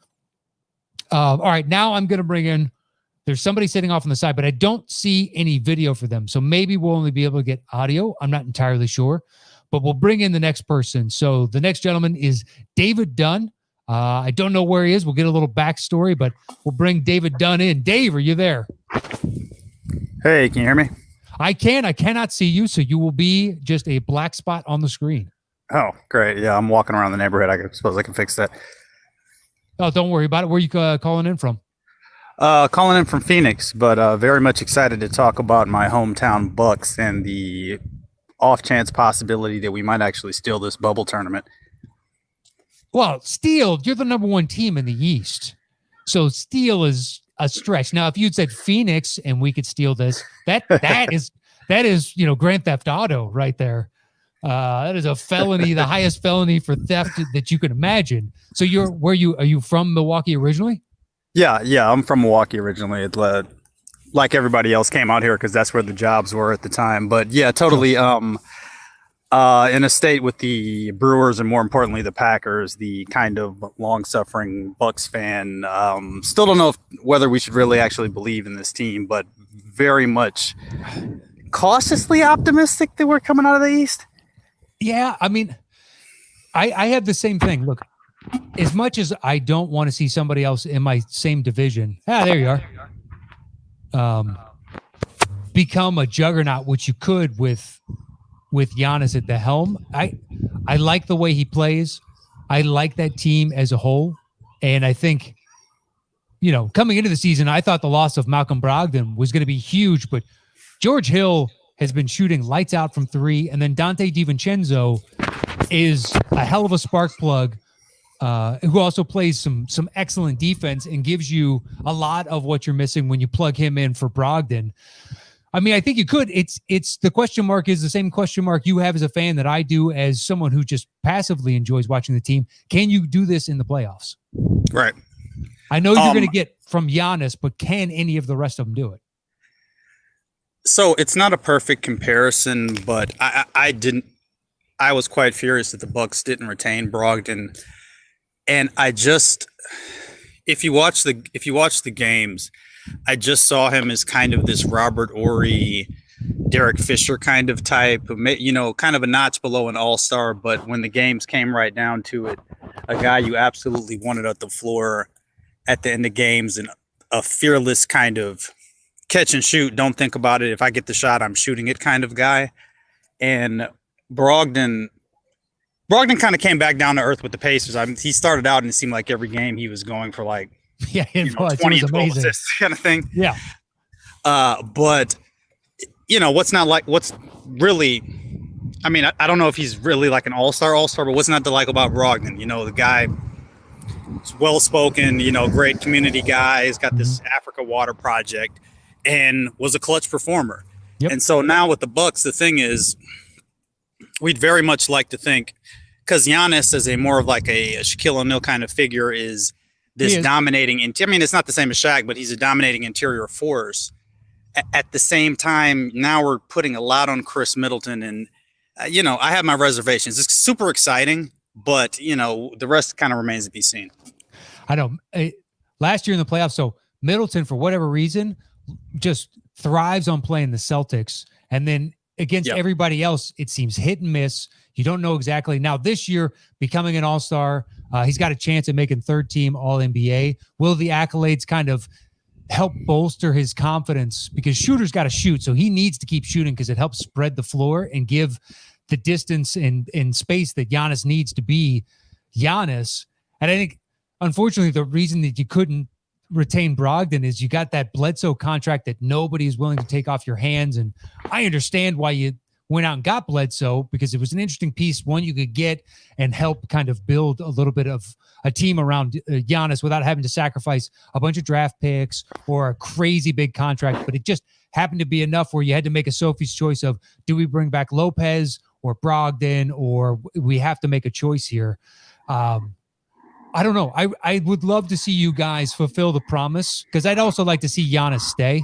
All right, now I'm going to bring in, there's somebody sitting off on the side, but I don't see any video for them. So maybe we'll only be able to get audio. I'm not entirely sure, but we'll bring in the next person. So the next gentleman is David Dunn. I don't know where he is. We'll get a little backstory, but we'll bring David Dunn in. Dave, are you there? Hey, can you hear me? I can. I cannot see you, so you will be just a black spot on the screen. Oh, great. Yeah, I'm walking around the neighborhood. I suppose I can fix that. Oh, don't worry about it. Where are you calling in from? Calling in from Phoenix, but very much excited to talk about my hometown Bucks and the off chance possibility that we might actually steal this bubble tournament. Well, Steel, you're the number one team in the East. So Steel is a stretch. Now, if you'd said Phoenix and we could steal this, that is Grand Theft Auto right there. That is a felony, the highest felony for theft that you can imagine. So are you from Milwaukee originally? Yeah, I'm from Milwaukee originally. Like everybody else, came out here because that's where the jobs were at the time. But yeah, totally. In a state with the Brewers and more importantly the Packers, the kind of long-suffering Bucks fan. Still don't know whether we should really actually believe in this team, but very much cautiously optimistic that we're coming out of the East. Yeah, I mean, I have the same thing. Look, as much as I don't want to see somebody else in my same division, there you are, become a juggernaut, which you could with Giannis at the helm. I like the way he plays. I like that team as a whole. And I think, coming into the season, I thought the loss of Malcolm Brogdon was going to be huge, but George Hill has been shooting lights out from three. And then Dante DiVincenzo is a hell of a spark plug, who also plays some excellent defense and gives you a lot of what you're missing when you plug him in for Brogdon. I mean, I think you could. It's the question mark is the same question mark you have as a fan that I do as someone who just passively enjoys watching the team. Can you do this in the playoffs? Right. I know you're going to get from Giannis, but can any of the rest of them do it? So it's not a perfect comparison, but I was quite furious that the Bucks didn't retain Brogdon. And if you watch the games, I just saw him as kind of this Robert Horry, Derek Fisher kind of type, kind of a notch below an all-star. But when the games came right down to it, a guy you absolutely wanted at the floor at the end of games, and a fearless kind of catch and shoot, don't think about it. If I get the shot, I'm shooting it kind of guy. And Brogdon kind of came back down to earth with the Pacers. He started out and it seemed like every game he was going for 20 and 12 assists kind of thing. Yeah. But what's really, I mean, I don't know if he's really like an all-star, but what's not to like about Brogdon? The guy is well-spoken, great community guy. He's got this Africa Water Project and was a clutch performer. Yep. And so now with the Bucks, the thing is, we'd very much like to think, because Giannis is more of like a Shaquille O'Neal kind of figure, is this dominating. I mean, it's not the same as Shaq, but he's a dominating interior force. At the same time, now we're putting a lot on Chris Middleton, and I have my reservations. It's super exciting, but the rest kind of remains to be seen. I know. Last year in the playoffs, so Middleton, for whatever reason, just thrives on playing the Celtics, and then against everybody else, it seems hit and miss. You don't know exactly. Now this year, becoming an all-star, he's got a chance at making third team All-NBA. Will the accolades kind of help bolster his confidence? Because shooters got to shoot, so he needs to keep shooting because it helps spread the floor and give the distance and space that Giannis needs to be Giannis. And I think, unfortunately, the reason that you couldn't retain Brogdon is you got that Bledsoe contract that nobody is willing to take off your hands. And I understand why you went out and got Bledsoe, because it was an interesting piece, one you could get and help kind of build a little bit of a team around Giannis without having to sacrifice a bunch of draft picks or a crazy big contract. But it just happened to be enough where you had to make a Sophie's choice of, do we bring back Lopez or Brogdon, or we have to make a choice here. I don't know. I would love to see you guys fulfill the promise, because I'd also like to see Giannis stay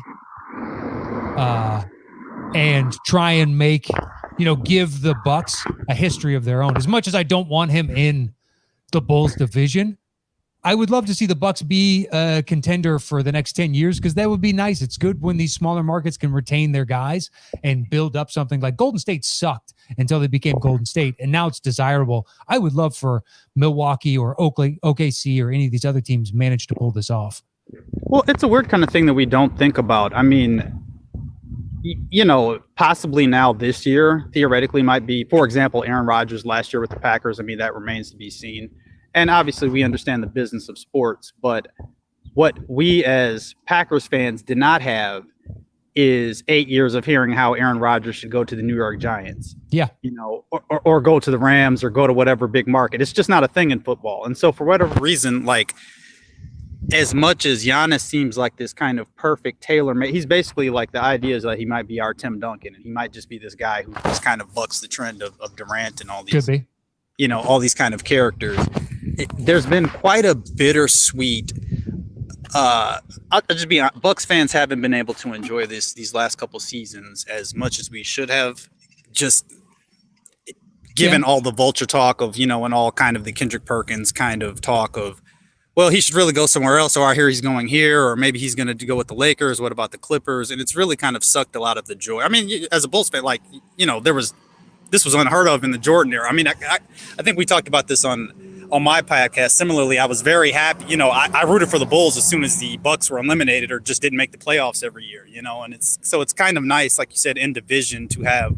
and try and make, give the Bucks a history of their own. As much as I don't want him in the Bulls division, I would love to see the Bucks be a contender for the next 10 years, because that would be nice. It's good when these smaller markets can retain their guys and build up something. Like Golden State sucked until they became Golden State, and now it's desirable. I would love for Milwaukee or OKC or any of these other teams manage to pull this off. Well, it's a weird kind of thing that we don't think about. I mean, possibly now this year, theoretically might be, for example, Aaron Rodgers last year with the Packers. I mean, that remains to be seen. And obviously we understand the business of sports, but what we as Packers fans did not have is 8 years of hearing how Aaron Rodgers should go to the New York Giants. Yeah. Or go to the Rams or go to whatever big market. It's just not a thing in football. And so for whatever reason, like, as much as Giannis seems like this kind of perfect tailor-made, he's basically like, the idea is that he might be our Tim Duncan, and he might just be this guy who just kind of bucks the trend of Durant and all these, Could be. all these kind of characters. There's been quite a bittersweet. I'll just be honest, Bucks fans haven't been able to enjoy these last couple seasons as much as we should have. Just given all the vulture talk of, and all kind of the Kendrick Perkins kind of talk of, well, he should really go somewhere else, or I hear he's going here, or maybe he's going to go with the Lakers. What about the Clippers? And it's really kind of sucked a lot of the joy. I mean, as a Bulls fan, like, this was unheard of in the Jordan era. I mean, I think we talked about this on my podcast. Similarly, I was very happy. I rooted for the Bulls as soon as the Bucks were eliminated or just didn't make the playoffs every year, and it's kind of nice, like you said, in division to have,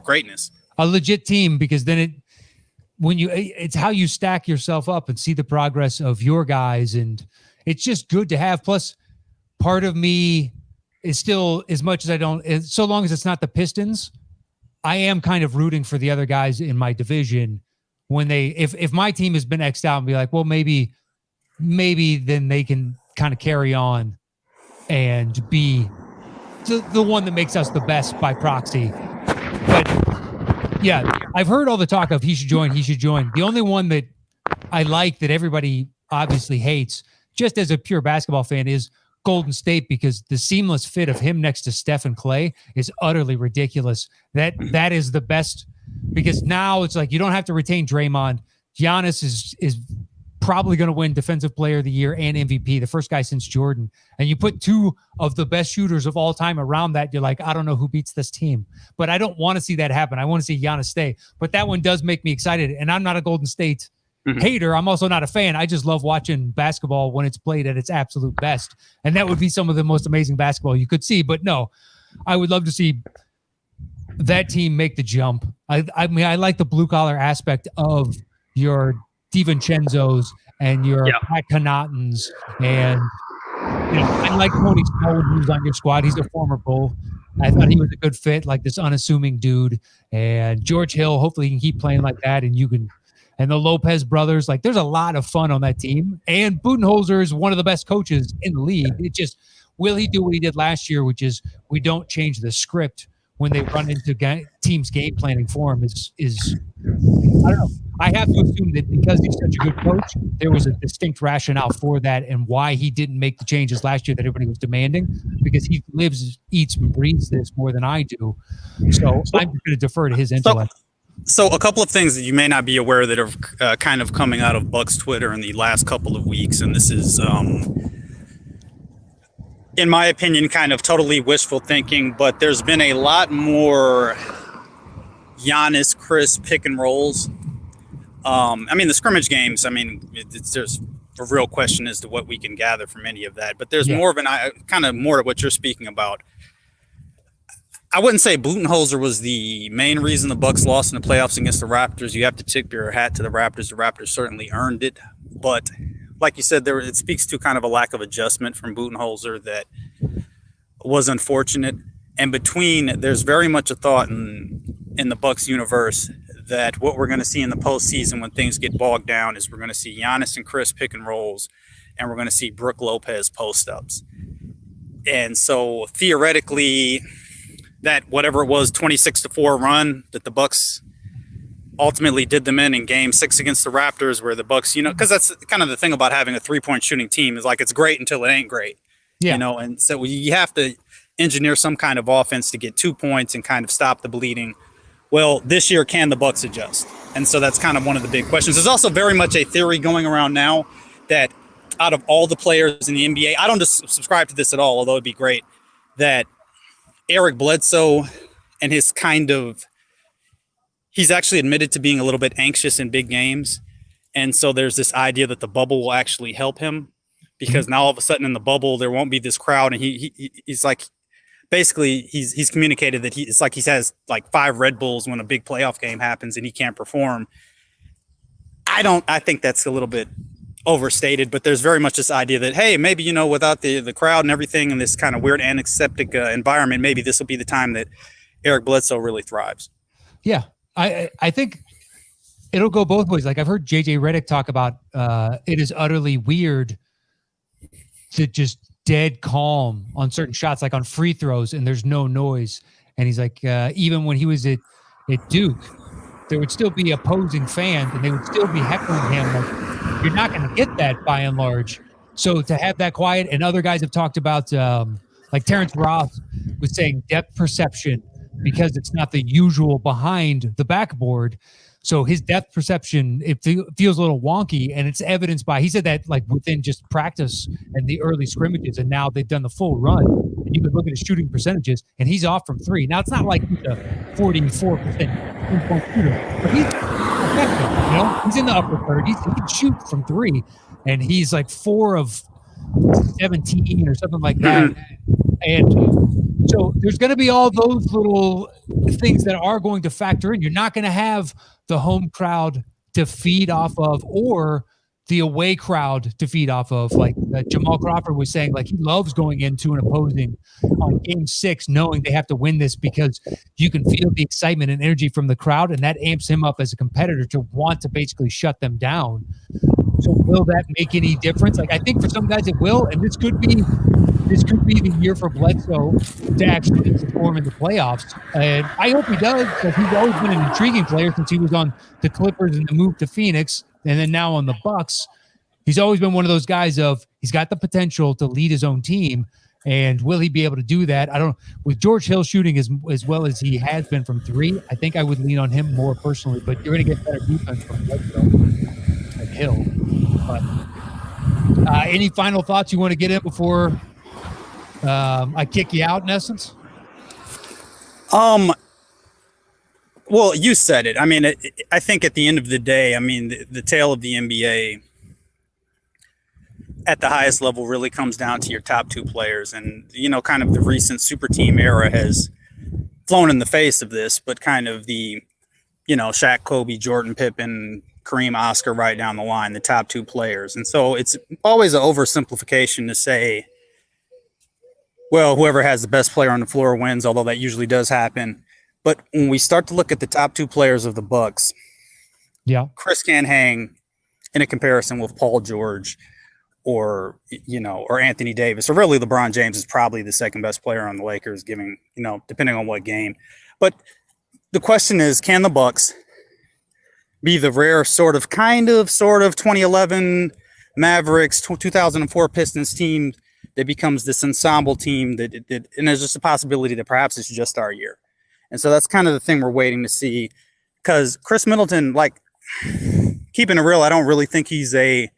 greatness. A legit team, because then it's how you stack yourself up and see the progress of your guys. And it's just good to have. Plus, part of me is still, as much as I don't, so long as it's not the Pistons, I am kind of rooting for the other guys in my division when if my team has been X'd out and be like, well, maybe then they can kind of carry on and be the one that makes us the best by proxy. But yeah, I've heard all the talk of he should join. The only one that I like that everybody obviously hates, just as a pure basketball fan, is Golden State, because the seamless fit of him next to Steph and Clay is utterly ridiculous. That is the best, because now it's like you don't have to retain Draymond. Giannis is probably going to win Defensive Player of the Year and MVP, the first guy since Jordan. And you put two of the best shooters of all time around that, you're like, I don't know who beats this team. But I don't want to see that happen. I want to see Giannis stay. But that one does make me excited. And I'm not a Golden State hater. I'm also not a fan. I just love watching basketball when it's played at its absolute best. And that would be some of the most amazing basketball you could see. But no, I would love to see that team make the jump. I mean, I like the blue collar aspect of your DiVincenzo's and your Pat Connaughtons, and I like Tony Snowden, who's on your squad. He's a former Bull. I thought he was a good fit, like this unassuming dude. And George Hill, hopefully he can keep playing like that, and and the Lopez brothers, like there's a lot of fun on that team. And Budenholzer is one of the best coaches in the league. It just, will he do what he did last year, which is we don't change the script when they run into teams game planning for him is I don't know. I have to assume that because he's such a good coach, there was a distinct rationale for that and why he didn't make the changes last year that everybody was demanding, because he lives, eats, and breathes this more than I do. So I'm going to defer to his intellect. So a couple of things that you may not be aware that are kind of coming out of Bucks Twitter in the last couple of weeks, and this is in my opinion, kind of totally wishful thinking, but there's been a lot more Giannis, Chris pick and rolls. I mean, the scrimmage games, I mean, there's a real question as to what we can gather from any of that, but there's more of kind of more of what you're speaking about. I wouldn't say Budenholzer was the main reason the Bucks lost in the playoffs against the Raptors. You have to tip your hat to the Raptors. The Raptors certainly earned it, but like you said, it speaks to kind of a lack of adjustment from Budenholzer that was unfortunate. And there's very much a thought in the Bucks universe that what we're going to see in the postseason when things get bogged down is we're going to see Giannis and Chris pick and rolls, and we're going to see Brook Lopez post ups. And so theoretically, that whatever it was, 26-4 run that the Bucks ultimately did them in Game 6 against the Raptors, where the Bucks, because that's kind of the thing about having a 3-point shooting team, is like it's great until it ain't great, and so you have to engineer some kind of offense to get 2 points and kind of stop the bleeding. Well, this year, can the Bucks adjust? And so that's kind of one of the big questions. There's also very much a theory going around now that out of all the players in the NBA, I don't just subscribe to this at all, although it'd be great, that Eric Bledsoe and his he's actually admitted to being a little bit anxious in big games. And so there's this idea that the bubble will actually help him, because now all of a sudden in the bubble, there won't be this crowd. And he's like, basically he's communicated that it's like he has like 5 Red Bulls when a big playoff game happens and he can't perform. I think that's a little bit overstated, but there's very much this idea that, hey, maybe, without the crowd and everything and this kind of weird antiseptic environment, maybe this will be the time that Eric Bledsoe really thrives. Yeah, I think it'll go both ways. Like I've heard JJ Redick talk about it is utterly weird to just dead calm on certain shots, like on free throws, and there's no noise. And he's like, even when he was at Duke, there would still be opposing fans and they would still be heckling him. Like, you're not going to get that by and large. So to have that quiet, and other guys have talked about, like Terrence Ross was saying depth perception, because it's not the usual behind the backboard. So his depth perception, it feels a little wonky, and it's evidenced by, he said that like within just practice and the early scrimmages, and now they've done the full run. And you can look at his shooting percentages, and he's off from three. Now, it's not like he's a 44% three-point shooter, but he's effective, He's in the upper 30s. He can shoot from three, and he's like 4 of 17 or something like that. And so there's going to be all those little things that are going to factor in. You're not going to have the home crowd to feed off of, or the away crowd to feed off of. Like Jamal Crawford was saying, like he loves going into an opposing on game 6, knowing they have to win this, because you can feel the excitement and energy from the crowd, and that amps him up as a competitor to want to basically shut them down. So will that make any difference? Like I think for some guys it will, and this could be the year for Bledsoe to actually perform in the playoffs. And I hope he does, because he's always been an intriguing player since he was on the Clippers and the move to Phoenix, and then now on the Bucks. He's always been one of those guys of, he's got the potential to lead his own team, and will he be able to do that? I don't. With George Hill shooting as well as he has been from three, I think I would lean on him more personally, but you're going to get better defense from Bledsoe and Hill. But any final thoughts you want to get in before I kick you out, in essence? Well, you said it. I mean, I think at the end of the day, I mean, the tale of the NBA at the highest level really comes down to your top 2 players. And, kind of the recent super team era has flown in the face of this, but kind of the, Shaq, Kobe, Jordan, Pippen, Kareem, Oscar, right down the line, the top 2 players. And so it's always an oversimplification to say, well, whoever has the best player on the floor wins, although that usually does happen. But when we start to look at the top 2 players of the Bucks, yeah, Chris can't hang in a comparison with Paul George or Anthony Davis, or really LeBron James is probably the second best player on the Lakers, giving, depending on what game. But the question is, can the Bucks be the rare sort of 2011 Mavericks, 2004 Pistons team that becomes this ensemble team that and there's just a possibility that perhaps it's just our year. And so that's kind of the thing we're waiting to see, because Chris Middleton, like, keeping it real, I don't really think he's a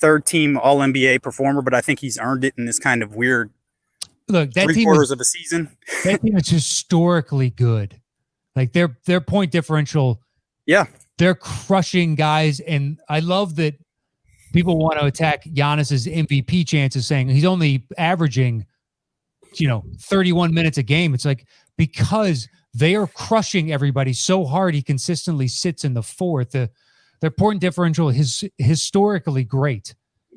third team all NBA performer, but I think he's earned it in this kind of weird that 3/4 of a season. That team is historically good. Like their point differential. Yeah. They're crushing guys. And I love that people want to attack Giannis's MVP chances, saying he's only averaging, 31 minutes a game. It's like, because they are crushing everybody so hard, he consistently sits in the fourth. Their point differential is historically great.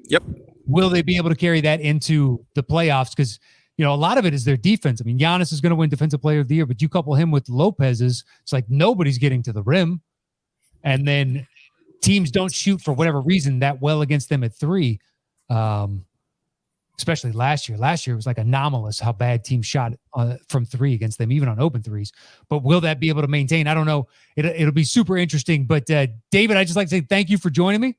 Yep. Will they be able to carry that into the playoffs? Because, a lot of it is their defense. I mean, Giannis is going to win Defensive Player of the Year, but you couple him with Lopez's, it's like nobody's getting to the rim. And then teams don't shoot for whatever reason that well against them at 3. Especially last year. Last year was like anomalous how bad teams shot from 3 against them, even on open threes. But will that be able to maintain? I don't know. It'll be super interesting. But David, I'd just like to say thank you for joining me.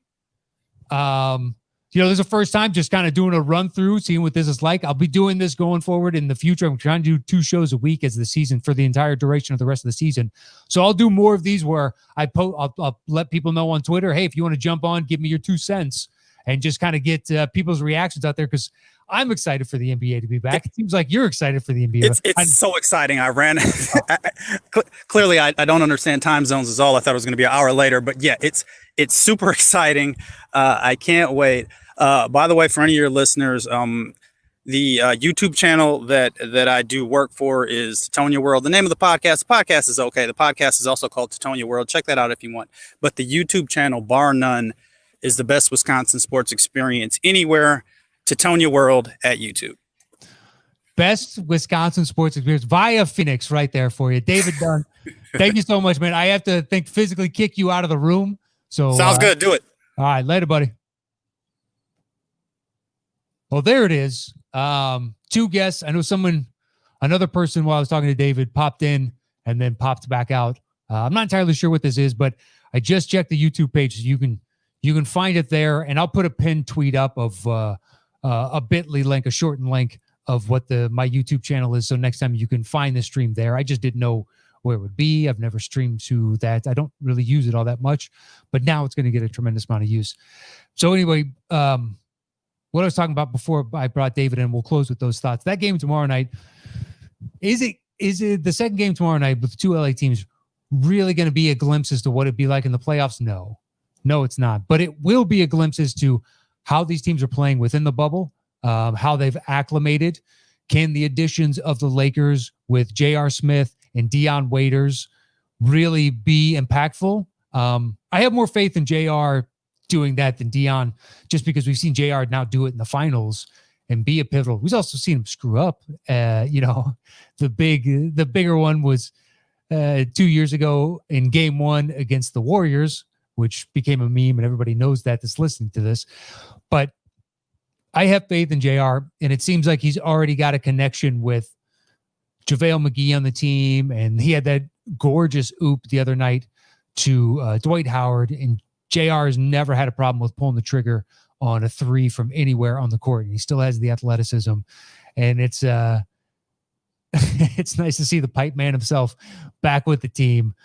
This is the first time just kind of doing a run through, seeing what this is like. I'll be doing this going forward in the future. I'm trying to do 2 shows a week as the season for the entire duration of the rest of the season. So I'll do more of these where I'll let people know on Twitter, hey, if you want to jump on, give me your 2 cents. And just kind of get people's reactions out there, because I'm excited for the NBA to be back. It seems like you're excited for the NBA. It's so exciting. Clearly, I don't understand time zones is all. I thought it was going to be an hour later. But yeah, it's super exciting. I can't wait. By the way, for any of your listeners, the YouTube channel that I do work for is Titonia World. The name of the podcast is okay. The podcast is also called Titonia World. Check that out if you want. But the YouTube channel, bar none, is the best Wisconsin sports experience anywhere. Teutonia World at YouTube. Best Wisconsin sports experience via Phoenix right there for you. David Dunn, thank you so much, man. I have to physically kick you out of the room. So Sounds good. Do it. All right. Later, buddy. Well, there it is. Two guests. I know another person while I was talking to David popped in and then popped back out. I'm not entirely sure what this is, but I just checked the YouTube page. So you can find it there, and I'll put a pinned tweet up of a bit.ly link, a shortened link of what my YouTube channel is. So next time you can find the stream there. I just didn't know where it would be. I've never streamed to that. I don't really use it all that much, but now it's going to get a tremendous amount of use. So anyway, what I was talking about before I brought David in, we'll close with those thoughts. That game tomorrow night, is it the second game tomorrow night with the two LA teams really going to be a glimpse as to what it'd be like in the playoffs? No, it's not. But it will be a glimpse as to how these teams are playing within the bubble, how they've acclimated. Can the additions of the Lakers with J.R. Smith and Dion Waiters really be impactful? I have more faith in J.R. doing that than Dion, just because we've seen J.R. now do it in the finals and be a pivotal. We've also seen him screw up. The bigger one was 2 years ago in game one against the Warriors, which became a meme, and everybody knows that's listening to this. But I have faith in JR, and it seems like he's already got a connection with JaVale McGee on the team, and he had that gorgeous oop the other night to Dwight Howard, and JR has never had a problem with pulling the trigger on a three from anywhere on the court, and he still has the athleticism, and it's it's nice to see the pipe man himself back with the team.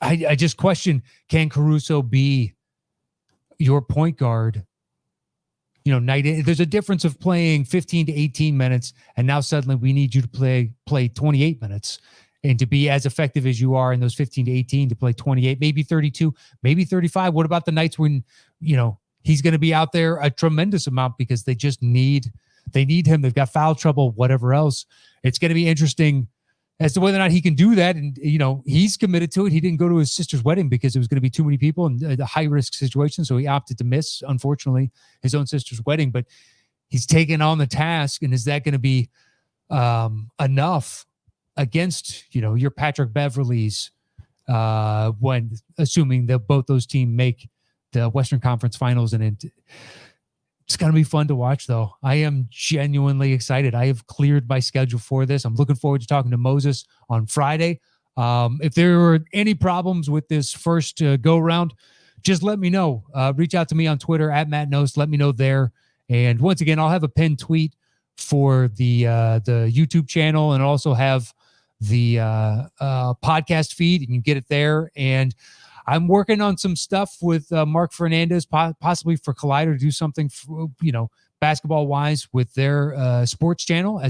I just question, can Caruso be your point guard? There's a difference of playing 15 to 18 minutes, and now suddenly we need you to play 28 minutes, and to be as effective as you are in those 15 to 18 to play 28, maybe 32, maybe 35. What about the nights when, he's going to be out there a tremendous amount because they need him. They've got foul trouble, whatever else. It's going to be interesting as to whether or not he can do that. And, he's committed to it. He didn't go to his sister's wedding because it was going to be too many people and a high-risk situation. So he opted to miss, unfortunately, his own sister's wedding. But he's taken on the task. And is that going to be enough against, your Patrick Beverleys when assuming that both those teams make the Western Conference Finals? And it's going to be fun to watch, though. I am genuinely excited. I have cleared my schedule for this. I'm looking forward to talking to Moses on Friday. If there were any problems with this first go-round, just let me know. Reach out to me on Twitter, @MattKnost. Let me know there. And once again, I'll have a pinned tweet for the YouTube channel, and also have the podcast feed. You can get it there. And I'm working on some stuff with Mark Fernandez, possibly for Collider, to do something, basketball wise with their sports channel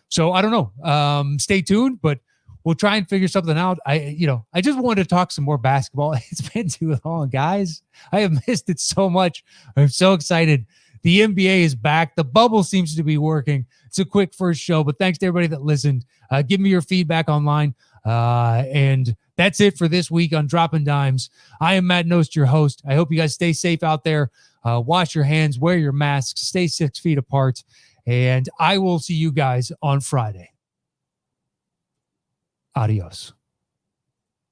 so I don't know. Stay tuned, but we'll try and figure something out. I just wanted to talk some more basketball. It's been too long, guys. I have missed it so much. I'm so excited. The NBA is back. The bubble seems to be working. It's a quick first show, but thanks to everybody that listened. Give me your feedback online. And that's it for this week on Dropping Dimes. I am Matt Knost, your host. I hope you guys stay safe out there. Wash your hands, wear your masks, stay 6 feet apart, and I will see you guys on Friday. Adios.